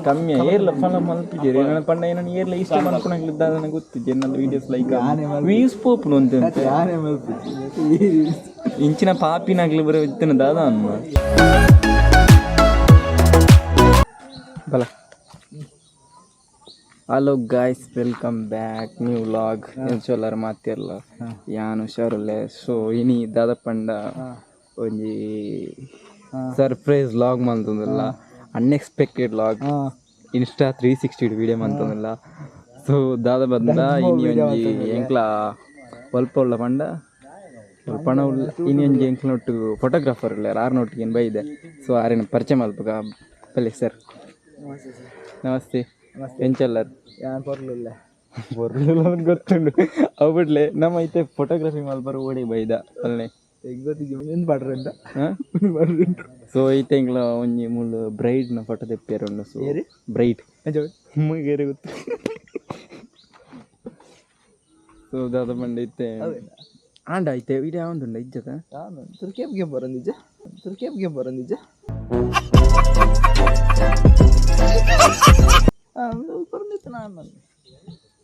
ಕಮ್ಮಿ ಏರ್ಲ ಫಲ ಮಲ್ಪಿದ್ದೀರಿ ನನ್ನ ಪಂಡ ಏನೋ ಏರ್ಲ ಇಷ್ಟ ಮಲ್ಕೊಂಡಾಗ್ಲಿದ್ದ ನನಗೆ ಗೊತ್ತಿದ್ದೆ ನನ್ನ ವೀಡಿಯೋಸ್ ಲೈಕ್ ವೀಸ್ ಪೋಪ್ನು ಅಂತ ಇಂಚಿನ ಪಾಪಿನಾಗ್ಲಿ ಬರೋ ಇತ್ತಿನ ದಾದ ಅನ್ನ ಬಲ. Hello guys, welcome back new vlog. ಎಂಚೊಲ್ಲರ ಮಾತಿರಲ್ಲ ಯಾನು ಹುಷಾರಲ್ಲೇ. ಸೊ ಇನಿ ದಾದ ಪಂಡ ಒಂಜಿ ಸರ್ಪ್ರೈಸ್ ವ್ಲಾಗ್ ಮಂತಂದಿಲ್ಲ, ಅನ್ಎಕ್ಸ್ಪೆಕ್ಟೆಡ್ ವ್ಲಾಗ್. ಇನ್ಸ್ಟಾ 360 ವೀಡಿಯೋ ಮಂತಂದಿಲ್ಲ. ಸೊ ದಾದ ಬಂದ ಇನಿ ಒಂಜಿ ಎಂಕ್ಲ ಸ್ವಲ್ಪ ಉಳ್ಳ ಪಂಡ ಪಣ ಉಳ್ಳ ಇನಿ ಒಂಜಿ ಎಂಕ್ಲನೊಟ್ಟು ಫೋಟೋಗ್ರಾಫರ್ ಇಲ್ಲ ಆರ್ನೊಟ್ಟಿಗೆ ಏನು ಬೈದೆ. ಸೊ ಆರೇನು ಪರಿಚಯ ಮಲ್ಪಗ ಪಲ್ಲೆ ಸರ್. ನಮಸ್ತೆ. ಎಂಚಲ್ಲರ್ ಬರ್ಲಿಲ್ಲ ಗೊತ್ತುಂಡು ಅವು ಬಿಡ್ಲೆ ನಮ್ಮ ಐತೆ ಫೋಟೋಗ್ರಫಿ ಮಲ್ಪರು ಓಡಿ ಬೈದ ಅಲ್ಲೇ ಸೊ ಐತೆ ಇಂಗ್ಲ ಒಂಜಿ ಮುಳ್ಳು ಬ್ರೈಡ್ನ ಫೋಟೋ ತೆಪ್ಪ್ಯಾರ. ಸೊ ಬ್ರೈಡ್ ಮುಗೇರಿ ಗೊತ್ತು. ಸೊ ದಾದ ಬಂಡ ಐತೆ ಆಂಡ ಐತೆ ವಿಡಿಯೋ ಯಾವಂದುಂಡ ಇಜ್ಜದ ತುರ್ಕೇಬ್ಗೆ ಬರೋಂದಿಜ್ಜ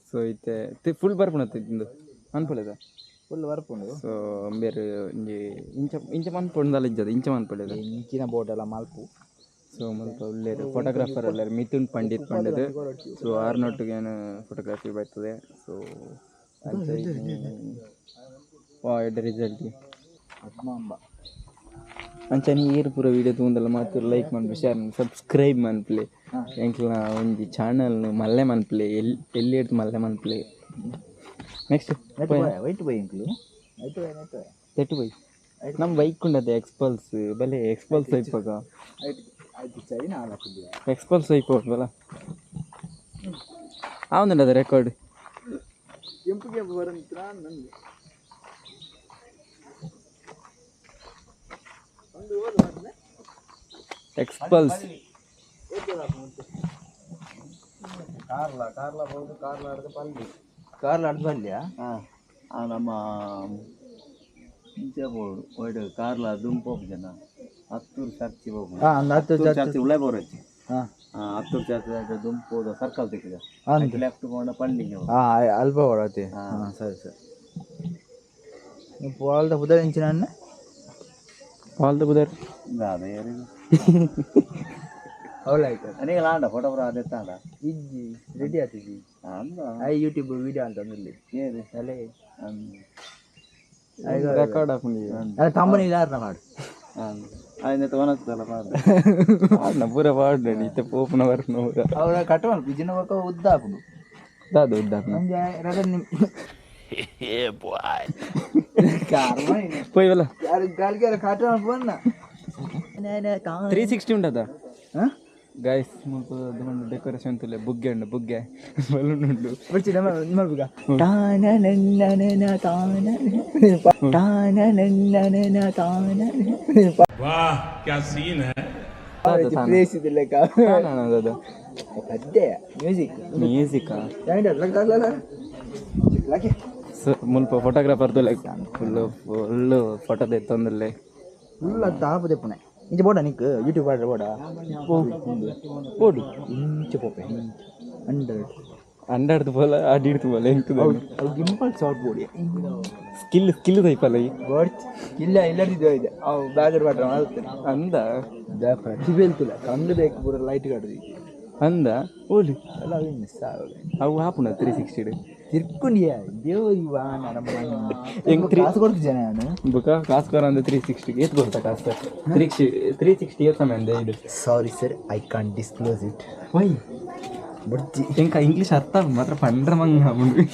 ಸೊ ಐತೆ ಫುಲ್ ಬರ್ಪುಣತ್ತಿಂದು ಅನ್ಪೊಳೆದ ಫುಲ್ ಬರ್ಪುಂಡು. ಸೊ ಬೇರೆ ಇಂಚ ಮನ್ಪೊಂಡಲ್ಲ ಇಜ್ಜದ ಇಂಚ ಮನ್ಪೊಳೆದ ಇಂಚಿನ ಬೋಟೆಲ್ಲ ಮಲ್ಪು. ಸೊ ಮಲ್ಪ ಒಳ್ಳೆಯದು ಫೋಟೋಗ್ರಾಫರ್ ಎಲ್ಲರು ಮಿಥುನ್ ಪಂಡಿತ್ ಪಂಡದು. ಸೊ ಆರ್ನೊಟ್ಟಿಗೆ ಏನು ಫೋಟೋಗ್ರಾಫಿ ಬರ್ತದೆ. ಸೊ ಎಡ್ಡೆ ರಿಸಲ್ಟ್ ಅಂಚನೆ ಏರು ಪೂರ ವೀಡಿಯೋ ತಗೊಂಡಲ್ಲ ಮಾತು ಲೈಕ್ ಮನ್ಪು ಶೇರ್ ಸಬ್ಸ್ಕ್ರೈಬ್ ಮನ್ಪ್ಲೆ. ಎಂಕ್ಲ ಒಂಜಿ ಚಾನಲ್ನು ಮಲ್ಲೆ ಮನ್ಪ್ಲೆ ಎಲ್ಲಿ ಎಡ್ತು ಮಲ್ಲೆ ಮನ್ಪ್ಲೆ. ನೆಕ್ಸ್ಟ್ ವೈಟ್ ಬೈ ಎಂಕ್ಲು ತೆಟ್ಟು ಬೈ ನಮ್ಮ ಬೈಕ್ ಉಂಡದೆ ಎಕ್ಸ್ಪಲ್ಸ್ ಬಲೆ ಎಕ್ಸ್ಪಲ್ಸ್ ಐಪಾಗ ಎಕ್ಸ್ಪಲ್ಸ್ ಐಪೋಟ್ ಬಲ ಆವಂದುಂಡದ ರೆಕಾರ್ಡ್ ಕೆಂಪುಗೆ ಬರಂತ ನನಗೆ ಎಕ್ಸ್ಪಲ್ಸ್ ಕಾರ್ಲಾಡ್ದು ಪಲ್ಯ ನಮ್ಮ ಇಂಚೆ ಬೋಡು ಒಯ್ಡು ಕಾರ್ಲ ದುಂಪೋಗು ಜನ ಹತ್ತೂರು ಚರ್ಚಿ ಹೋಗು ಚರ್ಚಿ ಉಳೆ ಬೋರಚ್ಚಿ ಹತ್ತೂರು ಚರ್ಚಿ ದುಂಪೋದು ಸರ್ಕಲ್ ತೆಗೆದ ಲೆಫ್ಟ್ ಬೋಂಡ ಪಳ್ಳಿಗೆ ಅಲ್ಪ ಹೊಡತಿ. ಸರಿ ಸರಿ ಪಾಲ್ದ ಬುಧರ್ ಇಂಚಿನ ಅನ್ನ ಪಾಲ್ದ ಬುಧರ್ ಅದೇ ನನಗೆ ಲಾಂಡ ಫೋಟೋಗ್ರಾಫರ್ ಅದೆತ್ತಾಂಡ ಇಜ್ಜಿ ರೆಡಿ ಆಗ್ತಿದ್ದಿ ಐ ಯೂಟ್ಯೂಬ್ ವಿಡಿಯೋ ಅಂತ ಅಂದಿಲ್ಲಿ ಏದು ಅಲ್ಲೇ ರೆಕಾರ್ಡ್ ಹಾಕೊಂಡಿದ್ದೆ ತಮ್ಮನಿ ಯಾರನ್ನ ಮಾಡು ಅದನ್ನ ತಗೊಳತ್ತಲ್ಲ ಮಾಡ್ದ ಪೂರ ಪಾಡ್ರಿ ಇತ್ತೆ ಪೋಪನ ವರ್ನ ಅವ್ರ ಕಟ್ ಮಾಡಿ ಬಿಜಿನ ವರ್ಕ ಉದ್ದ ಹಾಕುದು ದಾದ ಉದ್ದ ಹಾಕು ನಮ್ಗೆ ರೆಕಾರ್ಡ್ ನಿಮ್ పోయివల గాలికి కాట పోన్న 360 ఉండదా ಗೈಸ್ ಮುಲ್ಪ ಅದೊಂದು ಡೆಕೋರೇಷನ್ ತುಲೆ ಬುಗ್ಗೆ ಉಂಡು ಬುಗ್ಗೆ ಬಲೂನ್ ಉಂಡು ಬರ್ಚಿದ ಮಲ್ಬುಗ ತಾನನನನನ ತಾನನನನನ ವಾಹ್ ಕ್ಯಾ ಸೀನ್ ಹೈ ಪ್ಲೇಸ್ ಇದೆಲ್ಲ ಕಾಣನದು ಅದ್ದೆ ಮ್ಯೂಸಿಕ್ ಲಕ್ಕೆ ಮುಲ್ಪ ಫೋಟೋಗ್ರಾಫರ್ ಲೈಕ್ ಫುಲ್ ಫೋಟೋ ತೆತ್ತೊಂದಲ್ಲೇ ಫುಲ್ ಅದು ತಾಪ ತೆಪ್ಪನೆ ಇಂಚೆ ಬೋಡ ನಿಕ್ ಯೂಟ್ಯೂಬ್ ಆಡ್ರೆ ಬೋಡ ಬೋಡು ಇಂಚೆ ಪೋಪೆ 100 ಬೋಲ ಆಡಿಡ್ತು ಬೋಲ ಎಂಕುದು ಗಿಂಪಲ್ ಶಾರ್ಟ್ ಬೋಡಿ ಸ್ಕಿಲ್ ದೈಪಲ್ಲ ಈ ವರ್ಡ್ ಇಲ್ಲ ಇಲ್ಲದಿದ್ದು ಇದೆ ಅವು ಬ್ಯಾಗರ್ ಬಾಟ್ರ ಮಾಡುತ್ತೆ ಅಂದ ದ ಪ್ರತಿಭೆಲ್ತಿಲ್ಲ ಕಂಡು ಬೇಕು ಪೂರ ಲೈಟ್ ಕಾಡುದು ಅಂದ ಓಲಿ ಎಲ್ಲ ಮಿಸ್ ಆಗಲ್ಲ ಅವು ಹಾಪುಣ 360 ತಿರ್ಕೊಂಡಿಯ ದೇವರಿ ವಾಹನ ಹೆಂಗೆ ಕಾಸು ಕೊಡ್ತು ಜನ ನಾನು ಬುಕ ಕಾಸು ಕೊರ ಅಂದ್ರೆ 360 ಏತ್ ಕೊಡ್ತಾ ಕಾಸು 360 ಏತ್ ಸಮಯ ಅಂದೆ ಇದು sorry sir I can't disclose it why ಬಡ್ಜಿ ಹೆಂಗೆ ಇಂಗ್ಲೀಷ್ ಅರ್ಥ ಮಾತ್ರ ಪಂಡ್ರ ಮಂಗ ಮುಂದೆ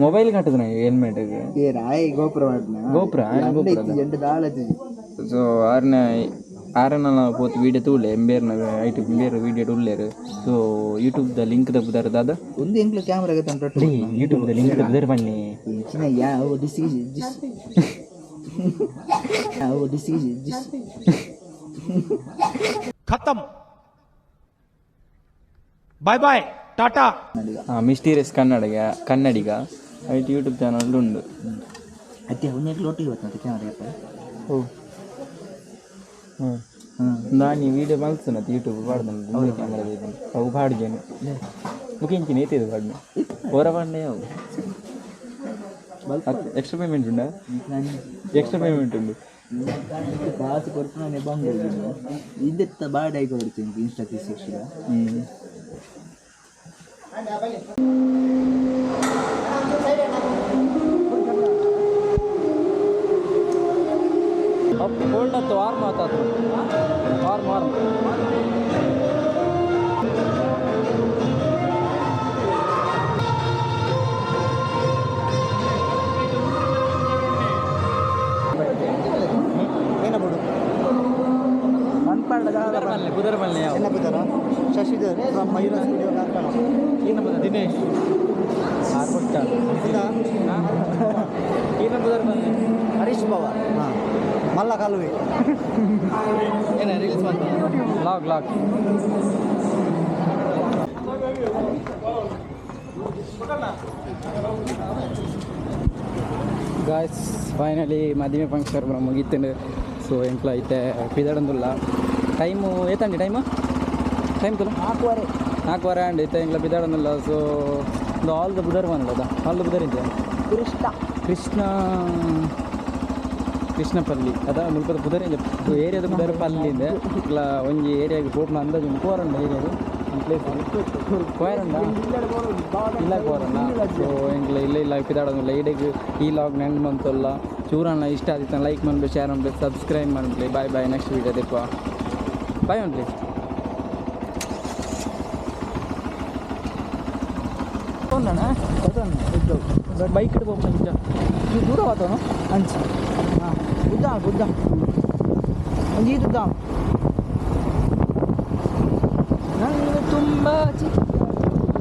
ಮೊಬೈಲ್ ಕಟ್ಟಿದ್ರೆ ಹೆಲ್ಮೆಟ್ಗೆ ಗೋಪುರ ಗೋಪುರ ಸೊ ಆರನ ಪೋತು ವೀಡಿಯೋ ತೂಳೆ ಎಂಬೇರ್ನ ಐಟು ಬೇರೆ ವೀಡಿಯೋ ತುಳ್ಳೇರು ಸೊ ಯೂಟ್ಯೂಬ್ದ ಲಿಂಕ್ ತಪ್ಪುದಾರದ ಅದು ಒಂದು ಎಂಕ್ಲು ಕ್ಯಾಮ್ರಾ ಯೂಟ್ಯೂಬ್ದ ಲಿಂಕ್ ತಪ್ಪುದಾರ ಬನ್ನಿ खत्म बाय बाय टाटा ಮಿಸ್ಟೀರಿಯಸ್ ಕನ್ನಡಿಗ ಐಟಿ ಯೂಟ್ಯೂಬ್ ಚಾನಲ್ ಉಂಡು ಅತ್ತೆ ಒಂದೆಂಕ್ಲು ಒಟ್ಟಿಗೆ ಬರ್ತದೆ ಕ್ಯಾಮ್ರಾ ಓ ನಾನು ವೀಡಿಯೋ ಮಲ್ಸನ ಯೂಟ್ಯೂಬ್ ಪಾಡ್ದು ಕ್ಯಾಮ್ರಾ ಅವು ಪಾಡ್ಜೇನು ಮುಖಿಂಚಿನ ಏತಿದು ಪಾಡ್ನು ಹೊರ ಪಾಡ್ನೆ ಅವು ಎಕ್ಸ್ಟ್ರಾ ಪೇಮೆಂಟ್ ಉಂಟಾ ಎಕ್ಸ್ಟ್ರಾ ಪೇಮೆಂಟ್ ಉಂಟು ಕಾಸು ಕೊಟ್ಟು ನಾನು ಬಂದು ಇದೆತ್ತ ಬಾಡಿ ಆಗಿ ಕೊಡ್ತೀನಿ ಇನ್ಸ್ಟಾ 360 ಕೋಲ್ಡ್ ಹತ್ತು ವಾರ್ಮ್ ಆತಾತು ವಾರ್ಮ್ ಬುಧರ್ ಮಲ್ಲೆ என்ன புதரா ಶಶಿಧರ್ ಫ್ರಮ್ ಮಯೂರ ಸ್ಟುಡಿಯೋ ಕಾರ್ಕಳ ಏನು ಬುಧ ದಿನೇಶ್ ಆರ್ಪಟ್ಟ ಏನು ಬುಧರ್ ಮಲ್ಲೆ ಹರೀಶ್ ಪವಾರ್ ಹಾಂ ಮಲ್ಲ ಕಾಲುವೆ ಏನ ರೀಲ್ಸ್ ಮಾಡ್ತಾರೆ ಲಾಗ್ ಗಾಯ್ಸ್ ಫೈನಲಿ ಮದುವೆ ಫಂಕ್ಷನ್ ಮುಗೀತಂಡು ಸೊ ಎಂಕ್ಲ ಐತೆ ಪಿದಾಡಂದುಲ್ಲ ಟೈಮು ಏತಂಡಿ ಟೈಮ್ ತುಲ 4:15 ಅಂಡ್ ಐತೆ ಎಂಕ್ಲ ಪಿದಾಡಂದುಲ್ಲ ಸೊ ಒಂದು ಆಲ್ ದ ಬುಧರ್ ಬಂದದ ಆಲ್ ದ ಬುಧರ್ ಇದೆಯಾ ಕೃಷ್ಣಪಲ್ಲಿ ಅದ ಮುಲ್ಪದ ಬುಧರ್ ಇದೆ ಏರಿಯಾದ ಬುಧರ್ ಪಲ್ಲಿ ಇದೆ ಇಟ್ಲ ಒಂಜಿ ಏರಿಯಾಗೆ ಪೋಪ್ನ ಅಂದಾಜು ಕೋರಂಡ ಏರಿಯಾದು ಪ್ಲೇಸ್ ಕೋರಂಡ ಇಲ್ಲ ಕೋರಂಡ ಸೊ ಎಂಕ್ಲ ಇಲ್ಲ ಪಿದಾಡೋದಿಲ್ಲ ಈಡೆಗೆ ಈ ಲಾಗ್ ನೆಂಡ್ ಬಂತಲ್ಲ ಚೂರನ್ನ ಇಷ್ಟ ಆದಿತ್ತ ಲೈಕ್ ಮಾಡ್ಬೇಕು ಶೇರ್ ಮಾಡ್ಬೇಕು ಸಬ್ಸ್ಕ್ರೈಬ್ ಮಾಡ್ಲಿ ಬಾಯ್ ನೆಕ್ಸ್ಟ್ ವೀಡಿಯೋ ದೆಪ್ಪ ಬಾಯ್ ಮಾಡ್ಲಿ ಬೈಕ್ ಇಡ್ಬೋದು ದೂರ ಆತನು ಅಂಚಿ ಬುದ್ಧ ಒಂಜಿ ದುದ್ದ ನಾನು ತುಂಬ ಚಿಕ್ಕ